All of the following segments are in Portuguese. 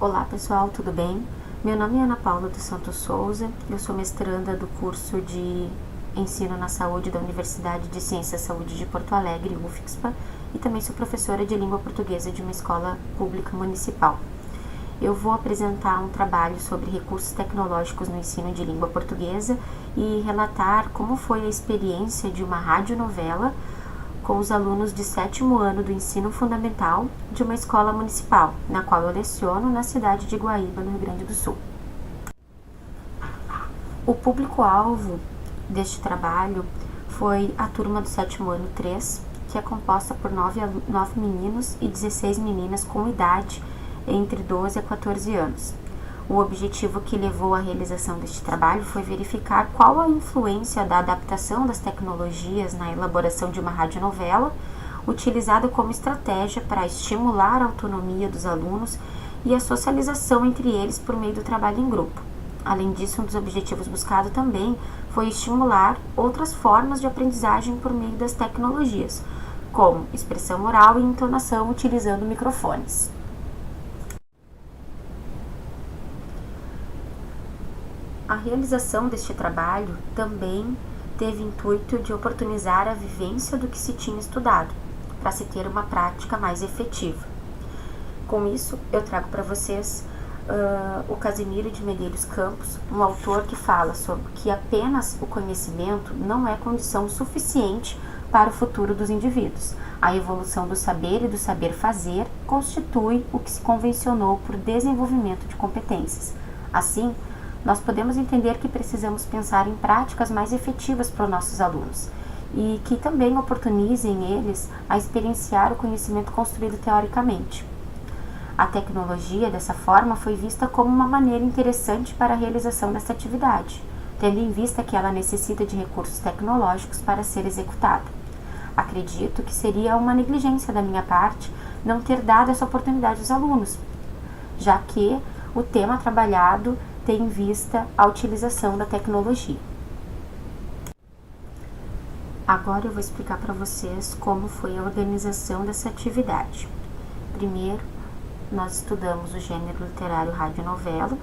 Olá pessoal, tudo bem? Meu nome é Ana Paula dos Santos Souza, eu sou mestranda do curso de Ensino na Saúde da Universidade de Ciências e Saúde de Porto Alegre, UFSPA, e também sou professora de língua portuguesa de uma escola pública municipal. Eu vou apresentar um trabalho sobre recursos tecnológicos no ensino de língua portuguesa e relatar como foi a experiência de uma radionovela com os alunos de 7º ano do ensino fundamental de uma escola municipal, na qual eu leciono na cidade de Guaíba, no Rio Grande do Sul. O público-alvo deste trabalho foi a turma do 7º ano 3, que é composta por 9 meninos e 16 meninas com idade entre 12 a 14 anos. O objetivo que levou à realização deste trabalho foi verificar qual a influência da adaptação das tecnologias na elaboração de uma radionovela, utilizada como estratégia para estimular a autonomia dos alunos e a socialização entre eles por meio do trabalho em grupo. Além disso, um dos objetivos buscados também foi estimular outras formas de aprendizagem por meio das tecnologias, como expressão oral e entonação utilizando microfones. A realização deste trabalho também teve intuito de oportunizar a vivência do que se tinha estudado, para se ter uma prática mais efetiva. Com isso, eu trago para vocês o Casimiro de Medeiros Campos, um autor que fala sobre que apenas o conhecimento não é condição suficiente para o futuro dos indivíduos. A evolução do saber e do saber fazer constitui o que se convencionou por desenvolvimento de competências. Assim, nós podemos entender que precisamos pensar em práticas mais efetivas para os nossos alunos e que também oportunizem eles a experienciar o conhecimento construído teoricamente. A tecnologia, dessa forma, foi vista como uma maneira interessante para a realização dessa atividade, tendo em vista que ela necessita de recursos tecnológicos para ser executada. Acredito que seria uma negligência da minha parte não ter dado essa oportunidade aos alunos, já que o tema trabalhado tem em vista a utilização da tecnologia. Agora eu vou explicar para vocês como foi a organização dessa atividade. Primeiro, nós estudamos o gênero literário radionovela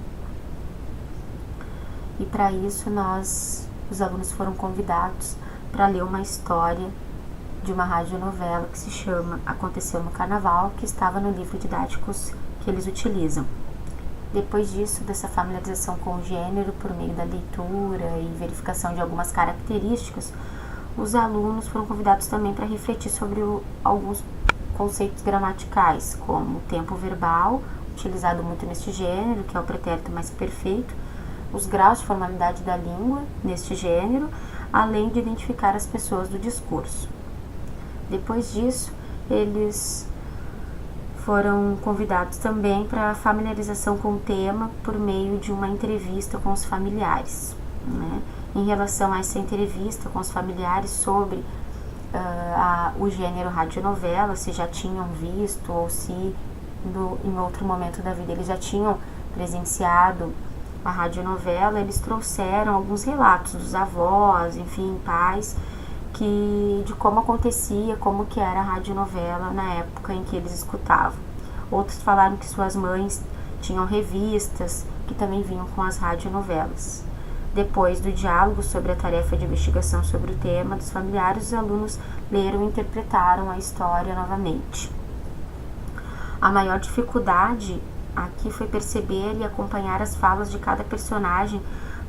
e para isso os alunos foram convidados para ler uma história de uma radionovela que se chama Aconteceu no Carnaval, que estava no livro didáticos que eles utilizam. Depois disso, dessa familiarização com o gênero por meio da leitura e verificação de algumas características, os alunos foram convidados também para refletir sobre alguns conceitos gramaticais, como o tempo verbal, utilizado muito neste gênero, que é o pretérito mais perfeito, os graus de formalidade da língua neste gênero, além de identificar as pessoas do discurso. Depois disso, eles foram convidados também para familiarização com o tema por meio de uma entrevista com os familiares. Em relação a essa entrevista com os familiares sobre o gênero radionovela, se já tinham visto ou se em outro momento da vida eles já tinham presenciado a radionovela, eles trouxeram alguns relatos dos avós, enfim, pais, de como acontecia, como que era a radionovela na época em que eles escutavam. Outros falaram que suas mães tinham revistas que também vinham com as radionovelas. Depois do diálogo sobre a tarefa de investigação sobre o tema dos familiares, os alunos leram e interpretaram a história novamente. A maior dificuldade aqui foi perceber e acompanhar as falas de cada personagem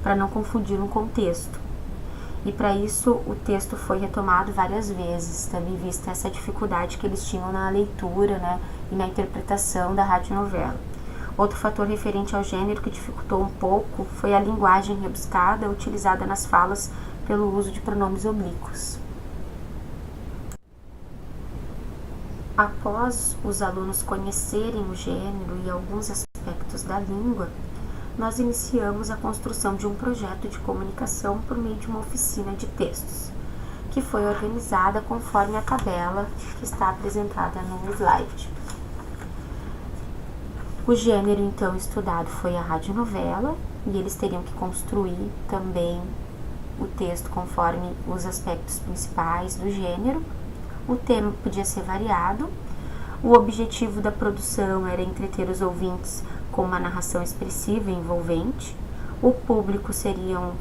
para não confundir um contexto. E para isso o texto foi retomado várias vezes, tendo em vista essa dificuldade que eles tinham na leitura, e na interpretação da radionovela. Outro fator referente ao gênero que dificultou um pouco foi a linguagem rebuscada utilizada nas falas pelo uso de pronomes oblíquos. Após os alunos conhecerem o gênero e alguns aspectos da língua, nós iniciamos a construção de um projeto de comunicação por meio de uma oficina de textos, que foi organizada conforme a tabela que está apresentada no slide. O gênero, então, estudado foi a radionovela, e eles teriam que construir também o texto conforme os aspectos principais do gênero. O tema podia ser variado, O objetivo da produção era entreter os ouvintes com uma narração expressiva e envolvente. O público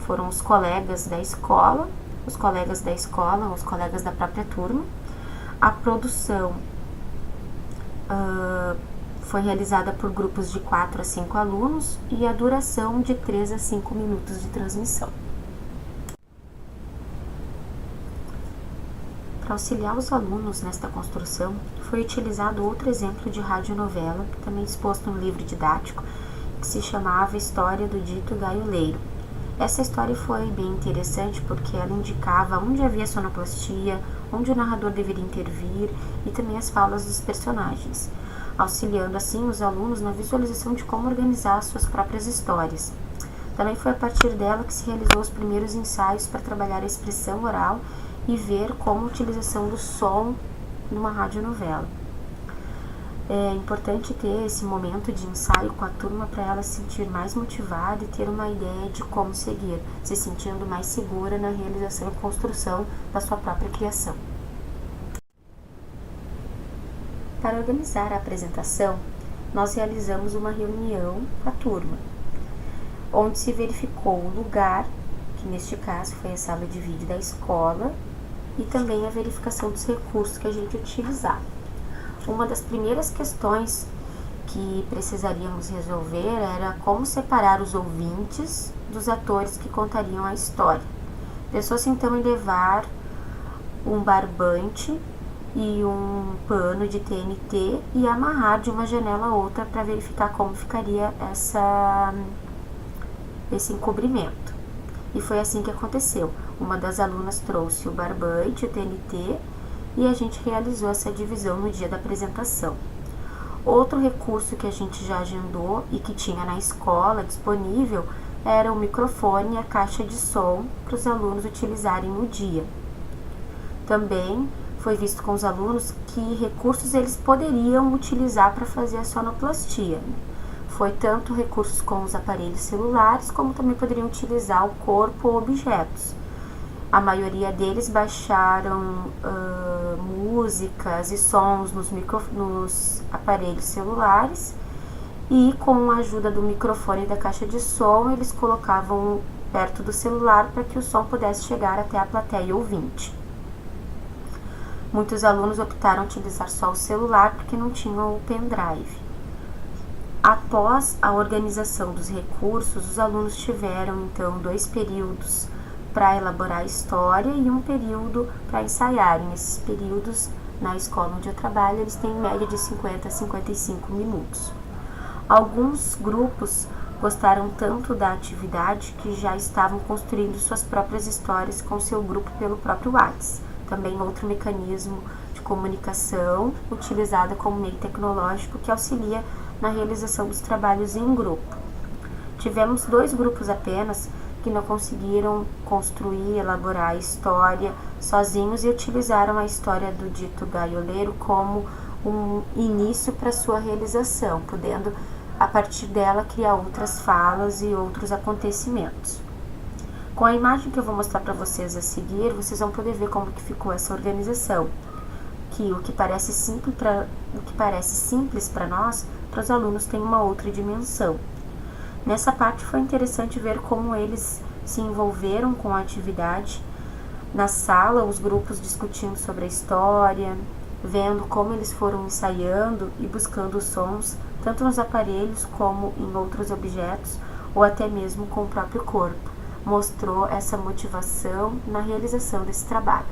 foram os colegas da escola, os colegas da própria turma. A produção foi realizada por grupos de 4 a 5 alunos e a duração de 3 a 5 minutos de transmissão. Para auxiliar os alunos nesta construção, foi utilizado outro exemplo de radionovela, também exposto no livro didático, que se chamava História do Dito Gaioleiro. Essa história foi bem interessante porque ela indicava onde havia sonoplastia, onde o narrador deveria intervir e também as falas dos personagens, auxiliando assim os alunos na visualização de como organizar suas próprias histórias. Também foi a partir dela que se realizou os primeiros ensaios para trabalhar a expressão oral e ver como a utilização do som numa radionovela. É importante ter esse momento de ensaio com a turma para ela se sentir mais motivada e ter uma ideia de como seguir, se sentindo mais segura na realização e construção da sua própria criação. Para organizar a apresentação, nós realizamos uma reunião com a turma, onde se verificou o lugar, que neste caso foi a sala de vídeo da escola, e também a verificação dos recursos que a gente utilizava. Uma das primeiras questões que precisaríamos resolver era como separar os ouvintes dos atores que contariam a história. Pensou-se então em levar um barbante e um pano de TNT e amarrar de uma janela a outra para verificar como ficaria esse encobrimento. E foi assim que aconteceu. Uma das alunas trouxe o barbante, o TNT, e a gente realizou essa divisão no dia da apresentação. Outro recurso que a gente já agendou e que tinha na escola disponível era o microfone e a caixa de som para os alunos utilizarem no dia. Também foi visto com os alunos que recursos eles poderiam utilizar para fazer a sonoplastia. Foi tanto recursos com os aparelhos celulares, como também poderiam utilizar o corpo ou objetos. A maioria deles baixaram músicas e sons nos aparelhos celulares e com a ajuda do microfone e da caixa de som, eles colocavam perto do celular para que o som pudesse chegar até a plateia ouvinte. Muitos alunos optaram utilizar só o celular porque não tinham o pendrive. Após a organização dos recursos, os alunos tiveram então 2 períodos para elaborar a história e um período para ensaiarem. Nesses períodos, na escola onde eu trabalho, eles têm em média de 50 a 55 minutos. Alguns grupos gostaram tanto da atividade que já estavam construindo suas próprias histórias com seu grupo pelo próprio WhatsApp. Também outro mecanismo de comunicação utilizado como meio tecnológico que auxilia na realização dos trabalhos em grupo. Tivemos 2 grupos apenas que não conseguiram construir, elaborar a história sozinhos e utilizaram a história do dito gaioleiro como um início para sua realização, podendo a partir dela criar outras falas e outros acontecimentos. Com a imagem que eu vou mostrar para vocês a seguir, vocês vão poder ver como que ficou essa organização, que o que parece simples para nós, para os alunos tem uma outra dimensão. Nessa parte foi interessante ver como eles se envolveram com a atividade. Na sala, os grupos discutindo sobre a história, vendo como eles foram ensaiando e buscando os sons, tanto nos aparelhos como em outros objetos, ou até mesmo com o próprio corpo. Mostrou essa motivação na realização desse trabalho.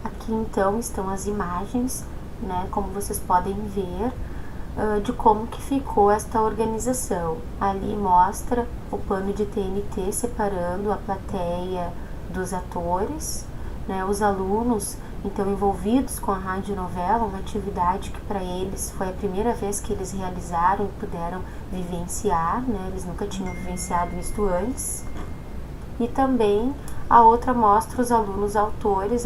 Aqui então estão as imagens, como vocês podem ver, de como que ficou esta organização. Ali mostra o pano de TNT separando a plateia dos atores, os alunos então envolvidos com a radionovela, uma atividade que para eles foi a primeira vez que eles realizaram e puderam vivenciar, eles nunca tinham vivenciado isso antes. E também a outra mostra os alunos atores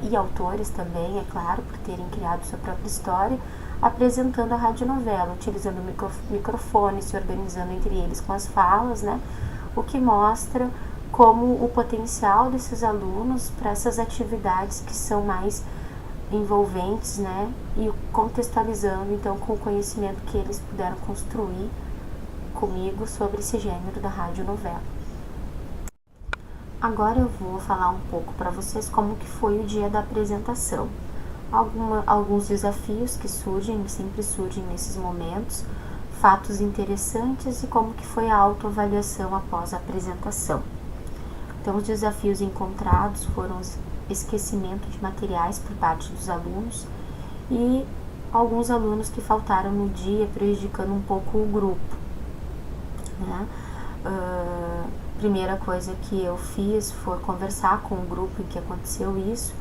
e autores também, é claro, por terem criado sua própria história, apresentando a radionovela, utilizando o microfone, se organizando entre eles com as falas, o que mostra como o potencial desses alunos para essas atividades que são mais envolventes, né, e contextualizando então com o conhecimento que eles puderam construir comigo sobre esse gênero da radionovela. Agora eu vou falar um pouco para vocês como que foi o dia da apresentação. Alguns desafios que surgem, sempre surgem nesses momentos, fatos interessantes e como que foi a autoavaliação após a apresentação. Então, os desafios encontrados foram o esquecimento de materiais por parte dos alunos e alguns alunos que faltaram no dia, prejudicando um pouco o grupo, né? Primeira coisa que eu fiz foi conversar com o grupo em que aconteceu isso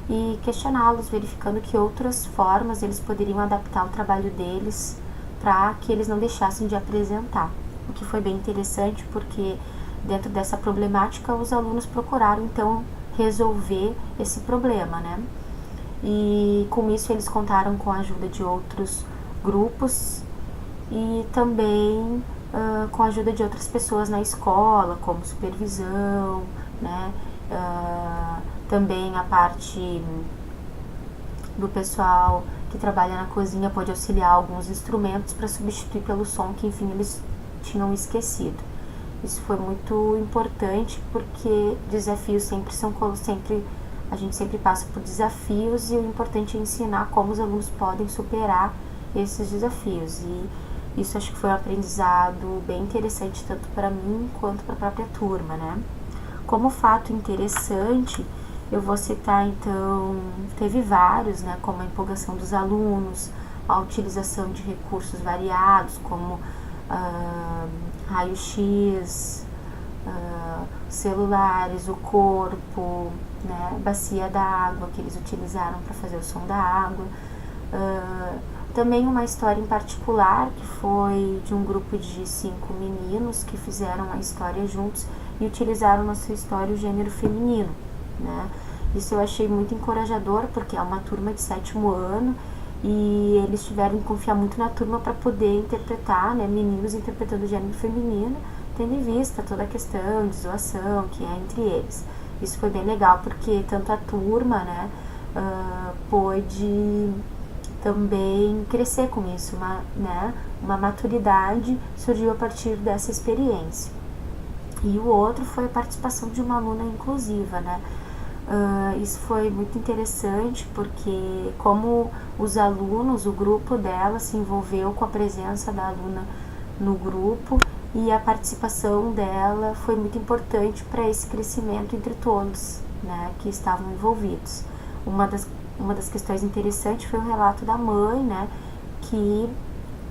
e questioná-los, verificando que outras formas eles poderiam adaptar o trabalho deles para que eles não deixassem de apresentar. O que foi bem interessante porque dentro dessa problemática os alunos procuraram então resolver esse problema, né? E com isso eles contaram com a ajuda de outros grupos e também com a ajuda de outras pessoas na escola, como supervisão, né? Também a parte do pessoal que trabalha na cozinha pode auxiliar alguns instrumentos para substituir pelo som que, enfim, eles tinham esquecido. Isso foi muito importante porque desafios a gente sempre passa por desafios e o importante é ensinar como os alunos podem superar esses desafios. E isso acho que foi um aprendizado bem interessante tanto para mim quanto para a própria turma, né? Como fato interessante, eu vou citar então, teve vários, né, como a empolgação dos alunos, a utilização de recursos variados, como raio-x, celulares, o corpo, né, bacia da água que eles utilizaram para fazer o som da água. Também uma história em particular que foi de um grupo de 5 meninos que fizeram a história juntos e utilizaram na sua história o gênero feminino, né? Isso eu achei muito encorajador porque é uma turma de 7º ano e eles tiveram que confiar muito na turma para poder interpretar, né, meninos interpretando o gênero feminino, tendo em vista toda a questão de zoação que é entre eles. Isso foi bem legal porque tanto a turma, né, pôde também crescer com isso, uma maturidade surgiu a partir dessa experiência. E o outro foi a participação de uma aluna inclusiva, né? Isso foi muito interessante porque como os alunos, o grupo dela se envolveu com a presença da aluna no grupo e a participação dela foi muito importante para esse crescimento entre todos, né, que estavam envolvidos. Uma das questões interessantes foi o relato da mãe, né, que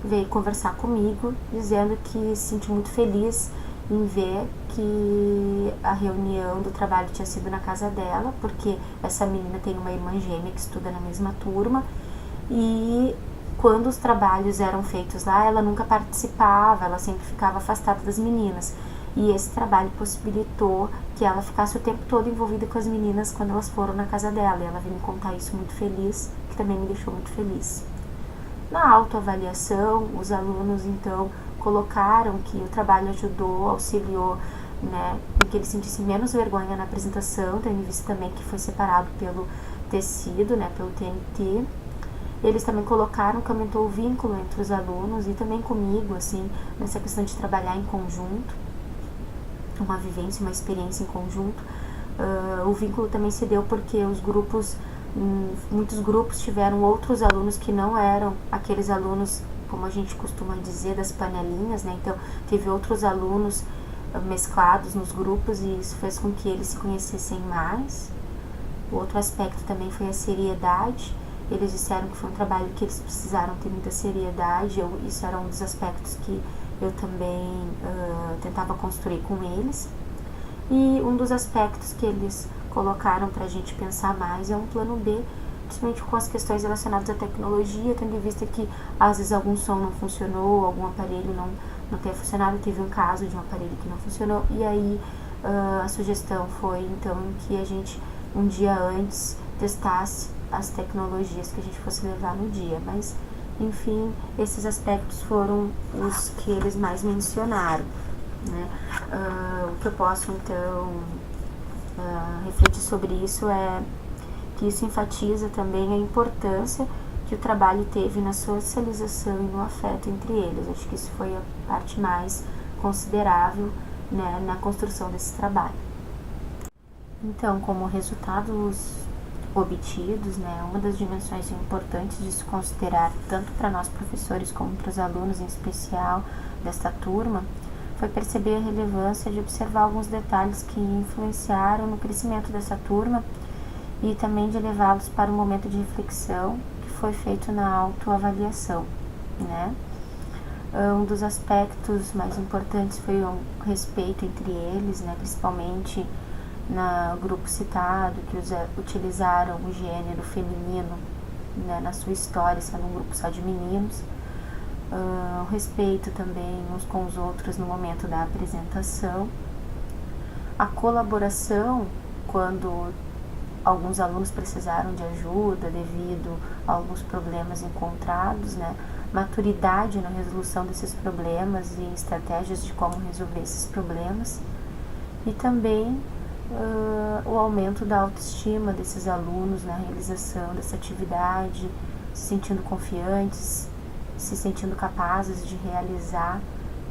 veio conversar comigo, dizendo que se sentiu muito feliz em ver que a reunião do trabalho tinha sido na casa dela, porque essa menina tem uma irmã gêmea que estuda na mesma turma, e quando os trabalhos eram feitos lá, ela nunca participava, ela sempre ficava afastada das meninas. E esse trabalho possibilitou que ela ficasse o tempo todo envolvida com as meninas quando elas foram na casa dela. E ela veio me contar isso muito feliz, que também me deixou muito feliz. Na autoavaliação, os alunos, então, colocaram que o trabalho ajudou, auxiliou, né, em que eles sentissem menos vergonha na apresentação, tendo em vista também que foi separado pelo tecido, né, pelo TNT. Eles também colocaram que aumentou o vínculo entre os alunos e também comigo, assim, nessa questão de trabalhar em conjunto, uma vivência, uma experiência em conjunto. O vínculo também se deu porque os grupos, muitos grupos tiveram outros alunos que não eram aqueles alunos, como a gente costuma dizer, das panelinhas, né? Então, teve outros alunos mesclados nos grupos e isso fez com que eles se conhecessem mais. O outro aspecto também foi a seriedade. Eles disseram que foi um trabalho que eles precisaram ter muita seriedade. Isso era um dos aspectos que eu também tentava construir com eles. E um dos aspectos que eles colocaram para a gente pensar mais é um plano B, principalmente com as questões relacionadas à tecnologia, tendo em vista que às vezes algum som não funcionou, algum aparelho não tenha funcionado. Teve um caso de um aparelho que não funcionou e aí a sugestão foi então que a gente um dia antes testasse as tecnologias que a gente fosse levar no dia, mas enfim, esses aspectos foram os que eles mais mencionaram. né? O que eu posso, então, refletir sobre isso é que isso enfatiza também a importância que o trabalho teve na socialização e no afeto entre eles. Acho que isso foi a parte mais considerável, né, na construção desse trabalho. Então, como resultados obtidos, né, uma das dimensões importantes de se considerar, tanto para nós professores como para os alunos em especial desta turma, foi perceber a relevância de observar alguns detalhes que influenciaram no crescimento dessa turma e também de levá-los para um momento de reflexão que foi feito na autoavaliação, né? Um dos aspectos mais importantes foi o respeito entre eles, né, principalmente no grupo citado, que utilizaram o gênero feminino, né, na sua história, sendo um grupo só de meninos. O respeito também uns com os outros no momento da apresentação. A colaboração, quando alguns alunos precisaram de ajuda devido a alguns problemas encontrados, né? Maturidade na resolução desses problemas e estratégias de como resolver esses problemas. E também o aumento da autoestima desses alunos na realização dessa atividade, se sentindo confiantes, se sentindo capazes de realizar,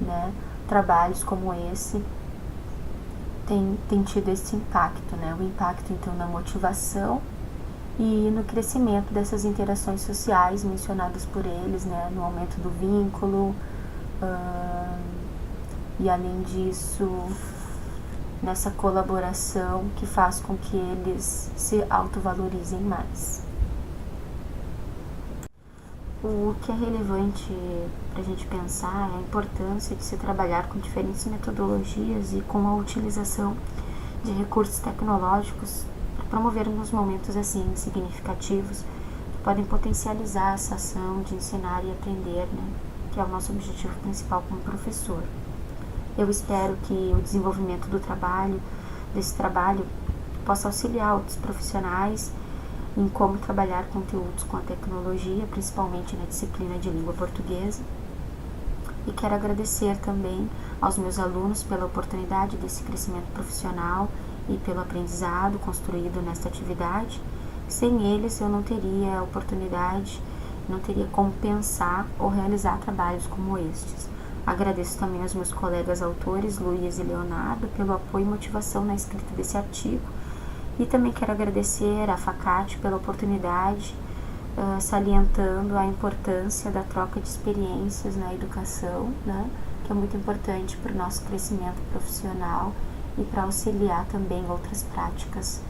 né, trabalhos como esse, tem tido esse impacto, né, o impacto então na motivação e no crescimento dessas interações sociais mencionadas por eles, né, no aumento do vínculo, e além disso, nessa colaboração que faz com que eles se autovalorizem mais. O que é relevante para a gente pensar é a importância de se trabalhar com diferentes metodologias e com a utilização de recursos tecnológicos para promover uns momentos assim significativos que podem potencializar essa ação de ensinar e aprender, né, que é o nosso objetivo principal como professor. Eu espero que o desenvolvimento desse trabalho, possa auxiliar outros profissionais em como trabalhar conteúdos com a tecnologia, principalmente na disciplina de língua portuguesa. E quero agradecer também aos meus alunos pela oportunidade desse crescimento profissional e pelo aprendizado construído nesta atividade. Sem eles eu não teria a oportunidade, não teria como pensar ou realizar trabalhos como estes. Agradeço também aos meus colegas autores, Luiz e Leonardo, pelo apoio e motivação na escrita desse artigo. E também quero agradecer à FACAT pela oportunidade, salientando a importância da troca de experiências na educação, né, que é muito importante para o nosso crescimento profissional e para auxiliar também outras práticas,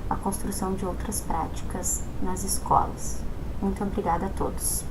a construção de outras práticas nas escolas. Muito obrigada a todos.